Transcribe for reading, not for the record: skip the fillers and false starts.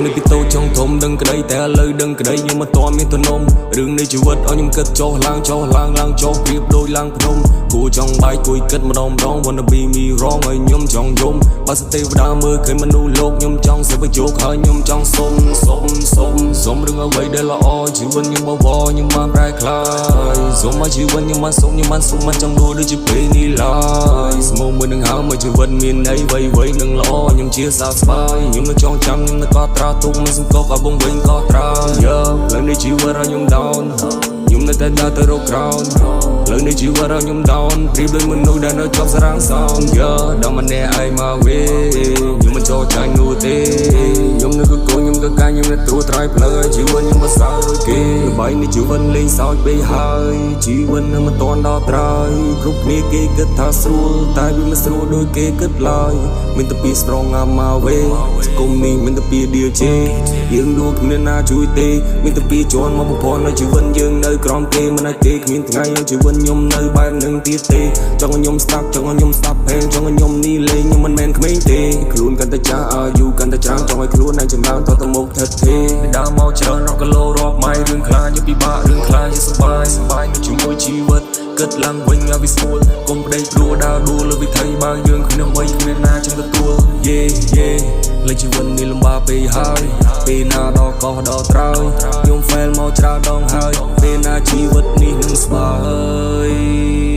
ឡើងនេះពីតូចចង់ធំដឹងក្តីតែឥឡូវដឹងក្តីខ្ញុំមិនតមានទំនំរឿងនៃជីវិតឲ្យខ្ញុំគិតចុះឡើងចុះឡើងចុះប្រៀបដូចឡើងភ្នំគួរចង់បាយគួយគិតម្ដង wanna be me wrong ឲ្យខ្ញុំចង់យំបើសិនទេវតាមើលឃើញមនុស្សលោកខ្ញុំចង់សេពជោគហើយខ្ញុំចង់សុំរឿងអ្វីដែលល្អជីវិតខ្ញុំបវរខ្ញុំបានប្រែក្លាយសុំឲ្យជីវិតខ្ញុំបានសុំមិនចង់ដួលដូចជាពេលនេះឡើយស្មោះមួយនឹងហើយមកជីវិតមានន័យវ័យនឹងល្អខ្ញុំជាសោកស្បើយខ្ញុំនៅចង់ចាំខ្ញុំនៅកត់ត្រាទុកមិនសង្កត់ឲ្យបងវិញកត់ត្រាលើនេះជីវិតឲ្យខ្ញុំ down ខ្ញុំនៅតែដើរទៅរកក្រោនលើនេះជីវិតឲ្យខ្ញុំ down ព្រៀបដូចមនុស្សដែលនៅជាប់សារ៉ាំងសងដល់ម្នាក់ឯងមកវិញខ្ញុំមិនចូលចាញ់នោះទេខ្ញុំនៅកូនខ្ញុំក៏កាយខ្ញុំនៅត្រួតត្រៃផ្លូវជីវិតខ្ញុំមិនសើដូចគេល្បែងនេះជីវិតលេងសើចពេកហើយជីវិតនៅមិនតាន់ដល់ត្រើយគ្រប់គ្នាគេគិតថាស្រួលតែវាមិនស្រួលដូចគេគិតឡើយមានតែពី strong មកវិញសង្គមនេះមានតែពី DJ យើងដួលគ្មានណាជួយទេមានតែពីជាន់មកប្រព័ន្ធនៅជីវិតយើងនៅក្រោមគេមិនអាចទេគ្មានថ្ងៃជីវិតខ្ញុំនៅបែបនឹងទៀតទេចង់ឲ្យខ្ញុំស្ដាប់เพลงចង់ឲ្យខ្ញុំនេះលេងខ្ញុំមិនមែនក្មេងទេខ្លួនកាន់តែចាស់អាយុកាន់តែច្រើនចង់ឲ្យខ្លួនឯងចម្រើនតទៅមុខថិតទេដើរមកច្រើនរកគីឡូរាប់ម៉ៃរឿងខ្លាចយកពិបាករឿងខ្លាចយកសប្បាយនៅជាមួយជីវិតគិតឡើងវិញឲ្យវាស្រួលកុំប្តីព្រោះដើរដួលលើវិថីបើយើងគ្មានអ្វីគ្មានណាចឹងទទួលយេលេជីវិតនេះលំបាកពេកហើយពេលណាដល់កោះដល់ត្រើយខ្ញុំ fail មកច្រើនដងហើយពេលណាជីវិតនេះនឹងស្បើយ